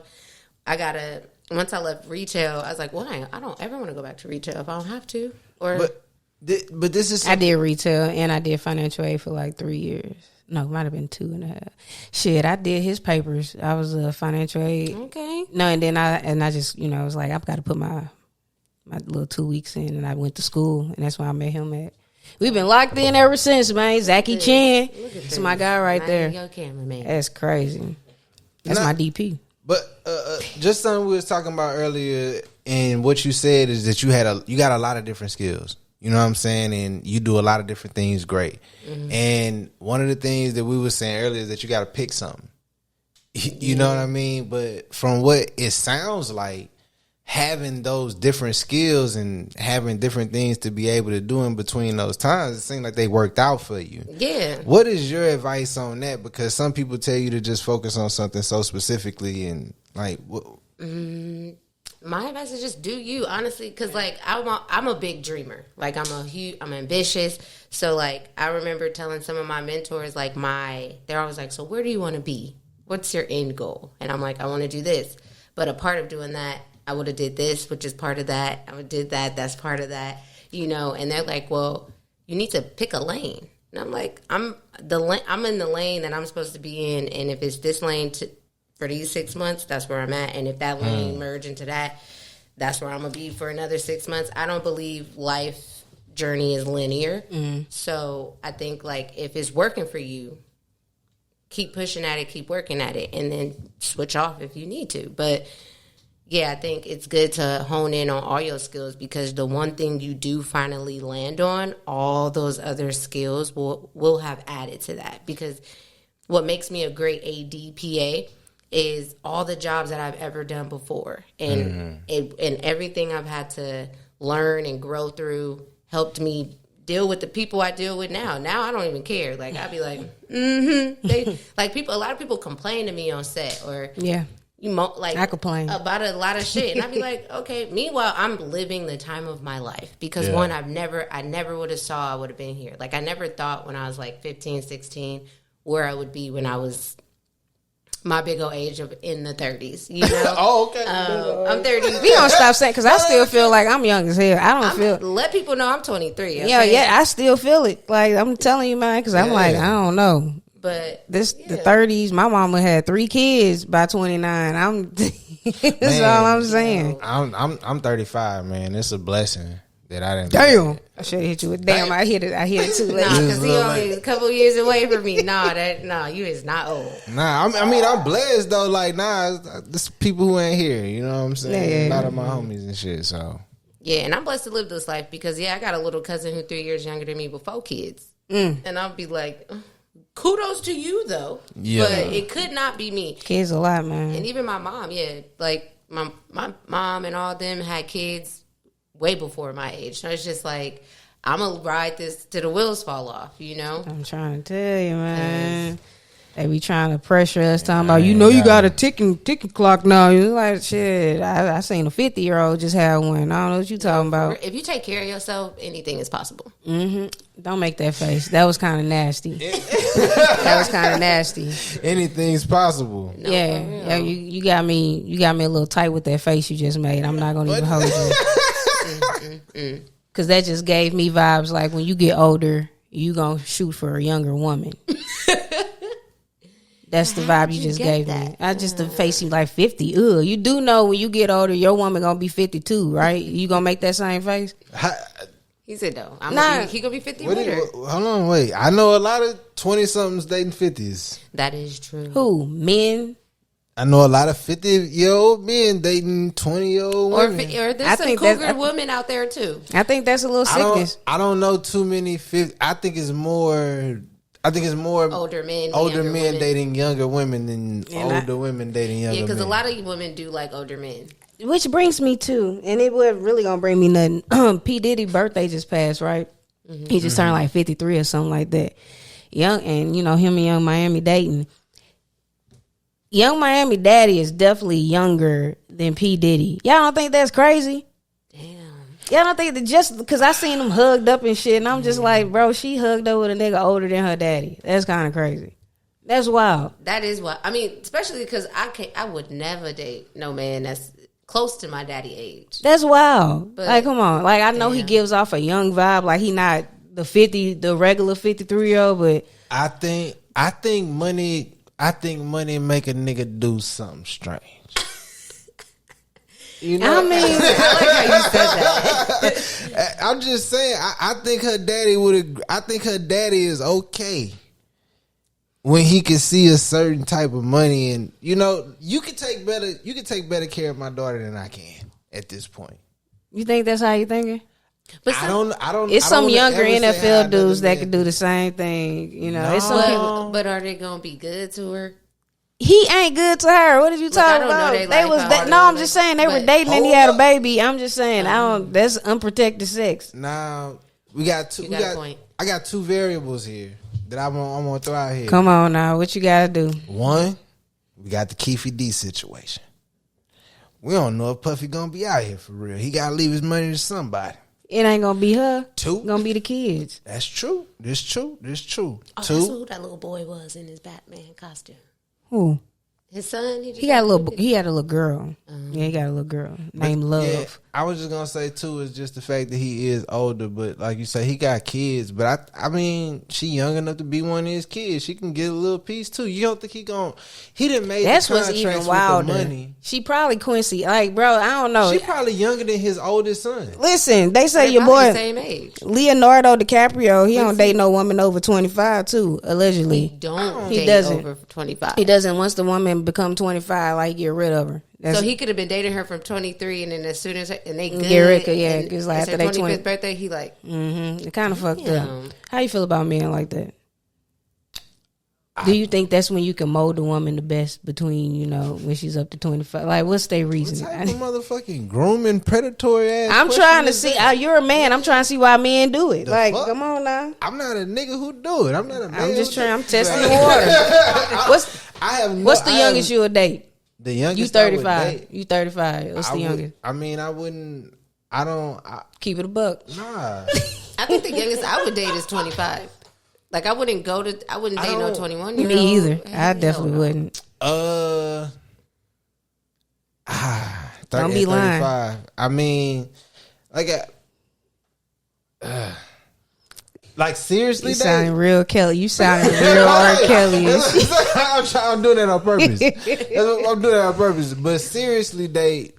once I left retail, I was like, well, I don't ever want to go back to retail if I don't have to. But this is... I did retail and I did financial aid for like 3 years. No, it might have been 2.5. Shit, I did his papers. I was a financial aid. Okay. No, and then I just, I was like, I've got to put my little 2 weeks in, and I went to school, and that's where I met him at. We've been locked in ever since, man. Zachy Chan. That's my guy right there. Your cameraman. That's crazy. That's my DP. But just something we was talking about earlier, and what you said is that you got a lot of different skills. You know what I'm saying? And you do a lot of different things great. And one of the things that we were saying earlier is that you got to pick something. You know what I mean? But from what it sounds like, having those different skills and having different things to be able to do in between those times, it seems like they worked out for you. Yeah. What is your advice on that? Because some people tell you to just focus on something so specifically, and like, my advice is just do you, honestly, because like I'm a big dreamer. Like I'm ambitious. So like I remember telling some of my mentors, like they're always like, so where do you want to be? What's your end goal? And I'm like, I want to do this. But a part of doing that, I would have did this, which is part of that. I would have did that. That's part of that. And they're like, well, you need to pick a lane. And I'm like, I'm in the lane that I'm supposed to be in. And if it's this lane for these 6 months, that's where I'm at. And if that lane merge into that, that's where I'm going to be for another 6 months. I don't believe life journey is linear. So I think like if it's working for you, keep pushing at it, keep working at it, and then switch off if you need to. But yeah, I think it's good to hone in on all your skills, because the one thing you do finally land on, all those other skills will have added to that. Because what makes me a great ADPA is all the jobs that I've ever done before, and and everything I've had to learn and grow through helped me deal with the people I deal with now. Now I don't even care. Like I'd be like, They like people. A lot of people complain to me on set, or like I complain about a lot of shit, and I'd be like, okay. Meanwhile, I'm living the time of my life because one, I never would have saw I would have been here. Like I never thought when I was like 15, 16 where I would be when I was my big old age of in the 30s, you know. Oh, okay. I'm 30. We gonna stop saying because I still feel like I'm young as hell. I don't feel. Let people know I'm 23. Okay? Yeah. I still feel it. Like I'm telling you, man, because I'm like I don't know. But the 30s. My mama had 3 kids by 29. That's all I'm saying. I'm 35, man. It's a blessing that I didn't. Damn, I should have hit you with damn. I hit it too late. Nah, because he only a couple years away from me. You is not old. Nah, I'm blessed though. Like, this people who ain't here. You know what I'm saying? A lot of my homies and shit. So yeah, and I'm blessed to live this life because I got a little cousin who 3 years younger than me with 4 kids, and I'll be like, kudos to you though. Yeah, but it could not be me. Kids a lot, man. And even my mom, like my mom and all them had kids way before my age. So it's just like, I'm going to ride this till the wheels fall off, you know? I'm trying to tell you, man. They be trying to pressure us, talking about, you got a ticking clock now. You're like, shit, I seen a 50-year-old just have one. I don't know what you talking about. If you take care of yourself, anything is possible. Don't make that face. That was kind of nasty. That was kind of nasty. Anything's possible. No, yeah. You got me a little tight with that face you just made. I'm not going to even hold you. Because that just gave me vibes like when you get older, you gonna shoot for a younger woman. That's the vibe you just gave me. I just the face seemed like 50. Ugh, you do know when you get older, your woman gonna be 52, right? You gonna make that same face? He said no. He gonna be 50 later. Hold on, wait. I know a lot of 20-somethings dating 50s. That is true. Who? Men? I know a lot of 50-year-old men dating 20-year-old women. Or there's some cougar women out there too. I think that's a little sickness. I don't know too many 50. I think it's more older men dating younger women than older women dating younger men. Yeah, because a lot of women do like older men. Which brings me to, and it wasn't really gonna bring me nothing. P. Diddy's birthday just passed, right? He just turned like 53 or something like that. Young, and him and Young Miami dating. Young Miami daddy is definitely younger than P. Diddy. Y'all don't think that's crazy? Damn. Y'all don't think that just because I seen them hugged up and shit, and I'm just like, bro, she hugged up with a nigga older than her daddy. That's kind of crazy. That's wild. That is wild. I mean, especially because I would never date no man that's close to my daddy age. That's wild. But, like, come on. Like, I know he gives off a young vibe. Like, he not the regular 53-year-old, but I think money make a nigga do something strange. You know, I mean, I like how you said that. I'm just saying. I think her daddy would. I think her daddy is okay when he can see a certain type of money, and you can take better. You can take better care of my daughter than I can at this point. You think that's how you thinking? But I don't. It's some younger NFL dudes that can do the same thing. No. It's some people, but are they gonna be good to her? He ain't good to her. What did you talking about? I'm just saying they were dating and he had a baby. I'm just saying that's unprotected sex. Now we got two. I got 2 variables here that I'm gonna throw out here. Come on now, what you gotta do? One, we got the Keefy D situation. We don't know if Puffy gonna be out here for real. He gotta leave his money to somebody. It ain't gonna be her. 2, it's gonna be the kids. That's true. This true. Oh, 2. That's who that little boy was in his Batman costume. Who? His son. He had a little girl. Yeah, he got a little girl named Love. Yeah, I was just gonna say too is just the fact that he is older, but like you say, he got kids. But I mean, she young enough to be one of his kids. She can get a little piece too. You don't think he didn't make that's the what's even wilder. Money. She probably Quincy. Like, bro, I don't know. She probably younger than his oldest son. Listen, they say your boy the same age. Leonardo DiCaprio. He don't date no woman over 25 too. Allegedly, he doesn't over 25. He doesn't. Once the woman become 25. Like, get rid of her. So he could have been dating her from 23, and then as soon as they good, get rid of her, yeah, because like after their 25th birthday, he like, it kind of fucked up. How you feel about men like that? Do you think that's when you can mold a woman the best between, when she's up to 25? Like, what's their reason? What type of motherfucking grooming, predatory ass? I'm trying to see. You're a man. I'm trying to see why men do it. Like, fuck? Come on now. I'm not a nigga who do it. I'm not a man. I'm just trying. I'm testing the water. What's the youngest you'll date? The youngest you 35. You 35. What's the youngest? I don't. Keep it a buck. Nah. I think the youngest I would date is 25. Like I wouldn't date no 21-year-old. Me either. I definitely wouldn't. Don't be lying. I mean, like seriously, you sounding real Kelly. You sounding real R. Kelly. I'm doing that on purpose. I'm doing that on purpose. But seriously, the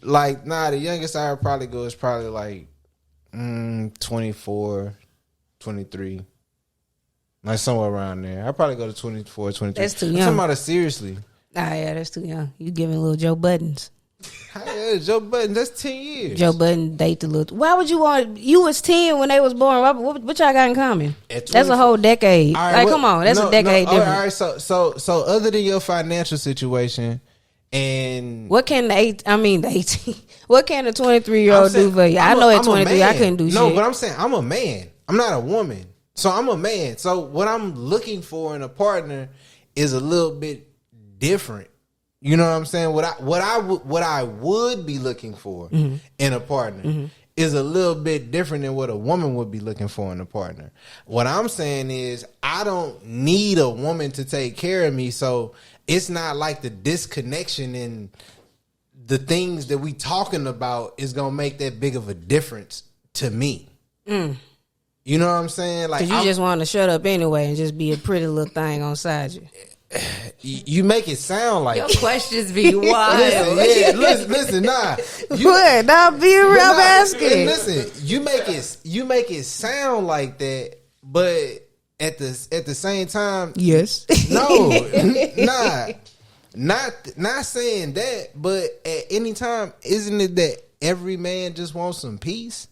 youngest I would probably go is probably like 24, 23. Like somewhere around there. I'd probably go to 24, 23. That's too young. I'm talking about it seriously. Yeah, that's too young. You giving little Joe Buttons. Yeah, Joe Budden, that's 10 years. Joe Budden date the little. Why would you want? You was 10 when they was born. What y'all got in common? That's a whole decade. Right, come on, that's a decade difference. All right, so other than your financial situation, and what can the 18? What can a 23-year-old do for you? I know at 23 I couldn't do shit. No, but I'm saying I'm a man. I'm not a woman. So I'm a man. So what I'm looking for in a partner is a little bit different. You know what I'm saying? What I would be looking for in a partner is a little bit different than what a woman would be looking for in a partner. What I'm saying is I don't need a woman to take care of me, so it's not like the disconnection in the things that we talking about is gonna make that big of a difference to me. You know what I'm saying? Like, because you just want to shut up anyway and just be a pretty little thing on side you. You make it sound like your questions be wild. Listen, nah. What? Now be real asking. Listen, you make it sound like that, but at the same time, yes. No, not saying that, but at any time, isn't it that every man just wants some peace?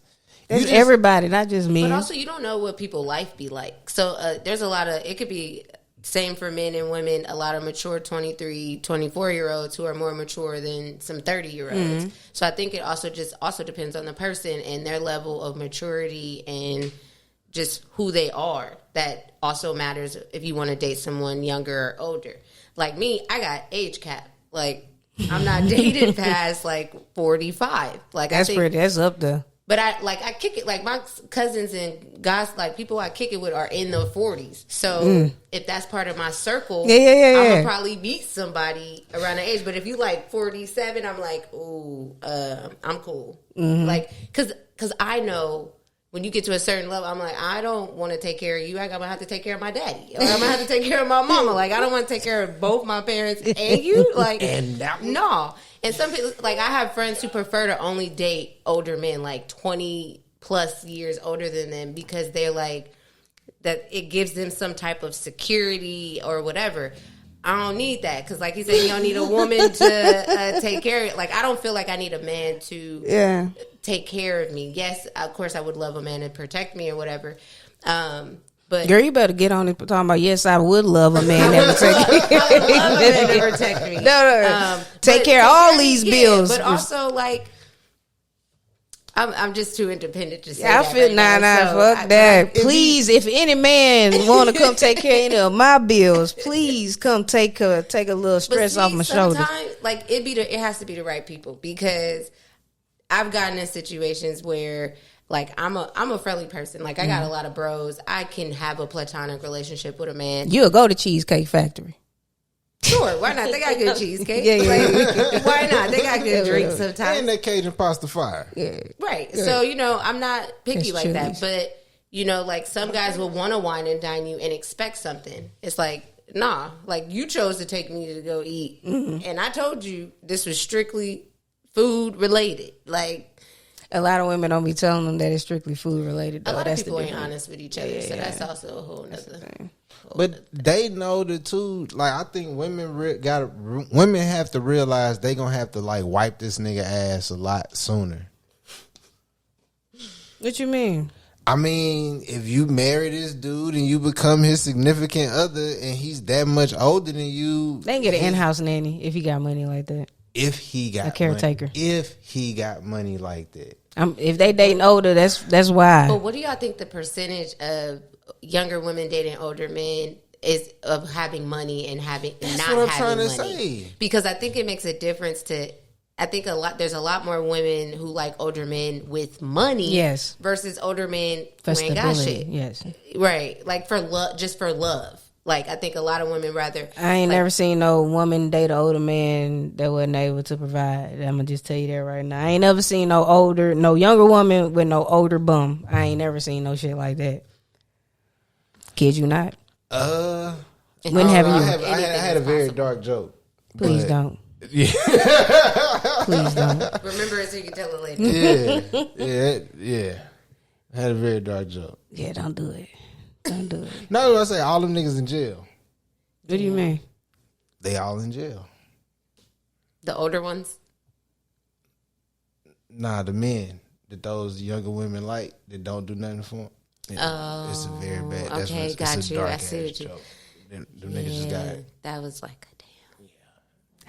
That's everybody, not just me. But also, you don't know what people's life be like. So there's a lot of, it could be same for men and women, a lot of mature 23, 24-year-olds who are more mature than some 30-year-olds. So I think it also depends on the person and their level of maturity and just who they are. That also matters if you want to date someone younger or older. Like me, I got age cap. Like, I'm not dated past like 45. Like, that's up there. But I kick it, like my cousins and guys, like people I kick it with are in the 40s. So if that's part of my circle, I'm going to probably meet somebody around the age. But if you like 47, I'm like, ooh, I'm cool. Like, cause I know when you get to a certain level, I'm like, I don't want to take care of you. I'm going to have to take care of my daddy. Or I'm going to have to take care of my mama. Like, I don't want to take care of both my parents and you. Like, no. And some people, like, I have friends who prefer to only date older men, like 20 plus years older than them, because they're like, that it gives them some type of security or whatever. I don't need that, because like you said, you don't need a woman to take care of it. Like, I don't feel like I need a man to take care of me. Yes, of course, I would love a man to protect me or whatever. But girl, you better get on it talking about, yes, I would love a man that would take care of me. I would love a man to protect me. No. Take care of all these bills. But also, like, I'm just too independent to say I that. feel right fuck that. Please, if any man want to come take care of any of my bills, please come take a little stress off my shoulders. Like, it has to be the right people, because I've gotten in situations where, like, I'm a friendly person. Like, I got a lot of bros. I can have a platonic relationship with a man. You'll go to Cheesecake Factory. Sure, why not? They got good cheesecake. Like, why not? They got good drinks sometimes. And that Cajun pasta fire. Yeah. Right. Yeah. So, I'm not picky like that. But, like, some guys will want to wine and dine you and expect something. It's like, nah. Like, you chose to take me to go eat. And I told you this was strictly food related. Like, a lot of women don't be telling them that it's strictly food related. A lot of people ain't honest with each other, so that's also a whole nother thing. But they know the too. Like, I think women have to realize they gonna have to, like, wipe this nigga ass a lot sooner. What you mean? I mean, if you marry this dude and you become his significant other and he's that much older than you, they can get an in-house nanny if he got money like that. If he got a caretaker. Money, if he got money like that. If they dating older, that's why. But what do y'all think the percentage of younger women dating older men is of having money and having that's not what I'm having trying to money? say. Because I think it makes a difference to. I think there's a lot more women who like older men with money, yes, versus older men for who ain't got shit, yes, right? Like for love, just for love. Like I think a lot of women rather. I ain't never seen no woman date an older man that wasn't able to provide. I'm gonna just tell you that right now. I ain't never seen no younger woman with no older bum. I ain't never seen no shit like that. Kid you not? When have you? I had a very dark joke. Please don't. Yeah. Please don't. Remember it so you can tell it later. Yeah. I had a very dark joke. Yeah, don't do it. Don't do it. No, I say all them niggas in jail. What do you mean? They all in jail. The older ones? Nah, the men that those younger women like that don't do nothing for them. It's a very bad. That's okay, got you. I see what you. Them niggas just got it. That was like a damn.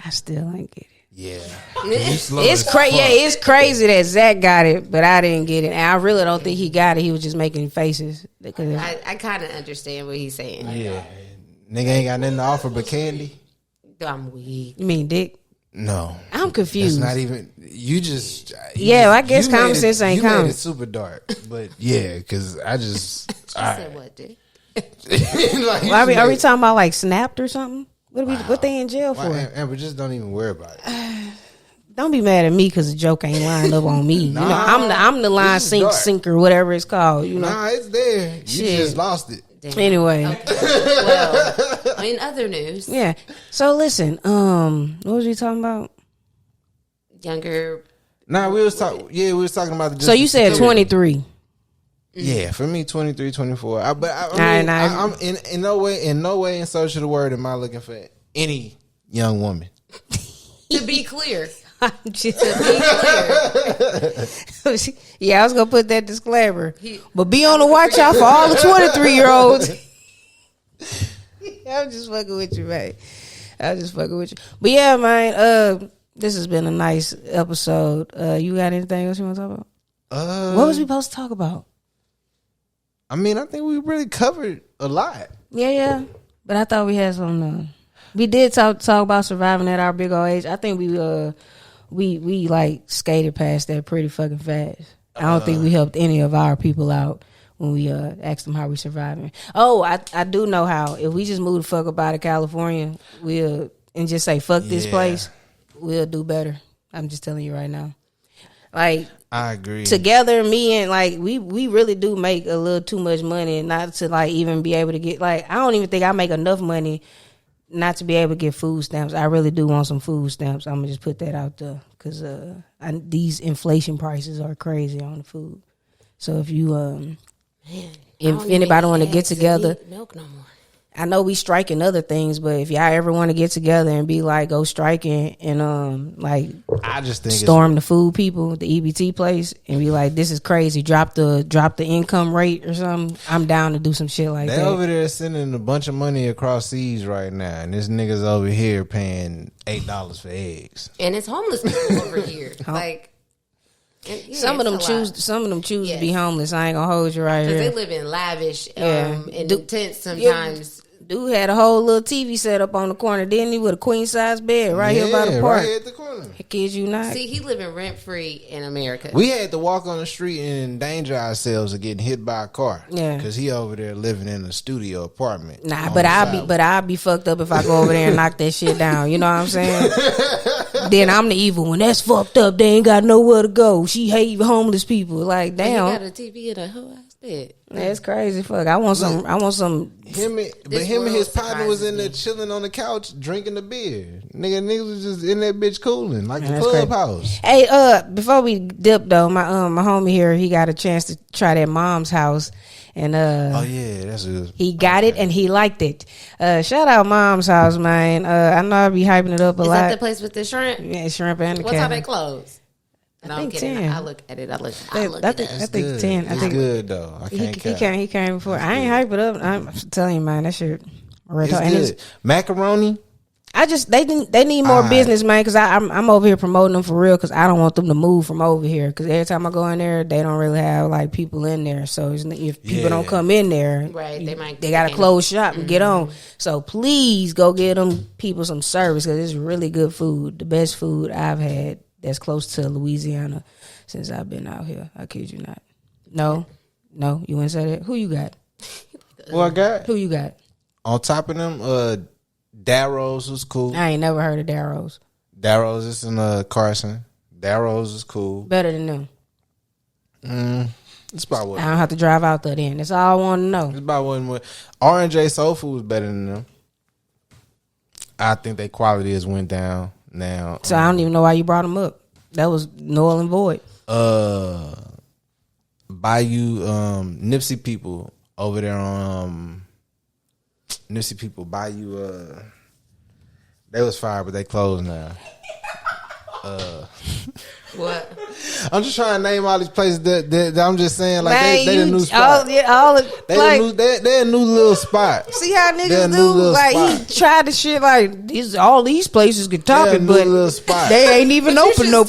I still ain't get it. Yeah, it's crazy. Yeah, it's crazy that Zach got it, but I didn't get it. And I really don't think he got it. He was just making faces. Because I kind of understand what he's saying. Yeah, nigga ain't got nothing to offer but candy. I'm weak. You mean dick? No, I'm confused. It's not even. You just. I guess common sense ain't common. You made it super dark, but yeah, because I just. She said what, dick? Like, are we talking about like snapped or something? What they in jail for? Amber, just don't even worry about it. Don't be mad at me because the joke ain't lined up on me. Nah, you know, I'm the line sinker, whatever it's called. You know, nah, it's there. You just lost it. Damn. Anyway, okay. Well, in other news, yeah. So listen, what was we talking about? Younger. Nah, we was talking. Yeah, we was talking about the. So you said 23. Yeah, for me, 23, 24. I'm in no way in search of the word am I looking for any young woman. To be clear. Yeah, I was gonna put that disclaimer, but be on the watch out for all the 23-year-olds. I'm just fucking with you, man. I'm just fucking with you. But yeah, man. This has been a nice episode. You got anything else you want to talk about? What was we supposed to talk about? I mean, I think we really covered a lot. Yeah. But I thought we had some. We did talk about surviving at our big old age. I think we like skated past that pretty fucking fast. I don't think we helped any of our people out when we asked them how we surviving. Oh, I do know how. If we just move the fuck up out of California, and just say fuck this place, we'll do better. I'm just telling you right now. Like, I agree. Together, me and like we really do make a little too much money not to like even be able to get like I don't even think I make enough money not to be able to get food stamps. I really do want some food stamps. I'm gonna just put that out there because these inflation prices are crazy on the food. So if you if anybody want to get together, milk no more. I know we striking other things, but if y'all ever want to get together and be like go striking and like I just think storm the food people, the EBT place, and be like, this is crazy. Drop the income rate or something. I'm down to do some shit like that. They over there sending a bunch of money across seas right now, and this nigga's over here paying $8 for eggs, and it's homeless people over here. Like. Yeah, some of them choose to be homeless. I ain't gonna hold you right here. Because they live in lavish in tents sometimes. Dude had a whole little TV set up on the corner, didn't he, with a queen size bed here by the park. Right here at the corner. Kid you not. See, he living rent free in America. We had to walk on the street and endanger ourselves of getting hit by a car. Yeah, because he over there living in a studio apartment. Nah, but I'll be fucked up if I go over there and knock that shit down. You know what I'm saying? Then I'm the evil one. That's fucked up. They ain't got nowhere to go. She hate homeless people. Like, damn. You got a TV in a whole ass bed. That's crazy. Fuck. I want some. Him and his partner was in there chilling on the couch drinking the beer. Niggas was just in that bitch cooling like the clubhouse. Hey, before we dip though, my homie here, he got a chance to try that mom's house. And oh yeah, that's it. He got it and he liked it. Shout out Mom's House, man. I know I be hyping it up a lot. Is that the place with the shrimp? Yeah, shrimp and the What time they close? No, I'm kidding. 10. I look at it. I look I at it. think 10. I think good though. I can't he came before. I ain't hype it up. I'm telling you, man, that shit. It's good. Macaroni. They need more business, man, because I'm over here promoting them for real, because I don't want them to move from over here, because every time I go in there, they don't really have like people in there. So if people don't come in there, right, they got to close shop and get on. So please go get them people some service, because it's really good food, the best food I've had that's close to Louisiana since I've been out here. I kid you not. No, you wouldn't say that. Who you got? Well, I got who you got on top of them. Darrow's was cool. I ain't never heard of Darrow's. Darrow's is in Carson. Darrow's is cool. Better than them. It's about what I don't have to drive out there then. That's all I want to know. It's about what R&J Soul Food was better than them. I think their quality has went down now. So I don't even know why you brought them up. That was null and void. Bayou Nipsey people over there on Nipsey people Bayou they was fire, but they closed now. What? I'm just trying to name all these places that I'm just saying, like, man, they the new spot. They a new little spot. See how niggas do? Like spot. He tried the shit like all these places could top it, but they ain't even open. No.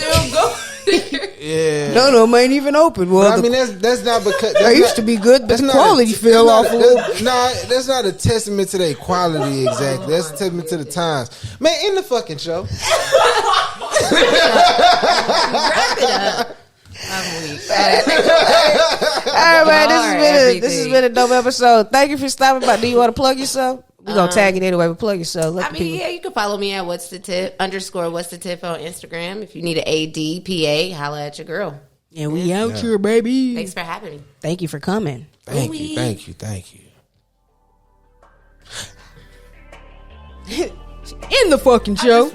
Yeah. None of them ain't even open. Well, I mean that's not because they used to be good, but the quality fell off a little. Nah, that's not a testament to their quality exactly. That's a testament to the times. Man, in the fucking show. Wrap it up. I'm weak. All right, man. This has been a dope episode. Thank you for stopping by. Do you want to plug yourself? We're going to tag it anyway, but plug yourself. You can follow me at What's the Tiff _What's the Tiff on Instagram. If you need an ADPA, holla at your girl. And we out here, baby. Thanks for having me. Thank you for coming. Thank you. In the fucking show.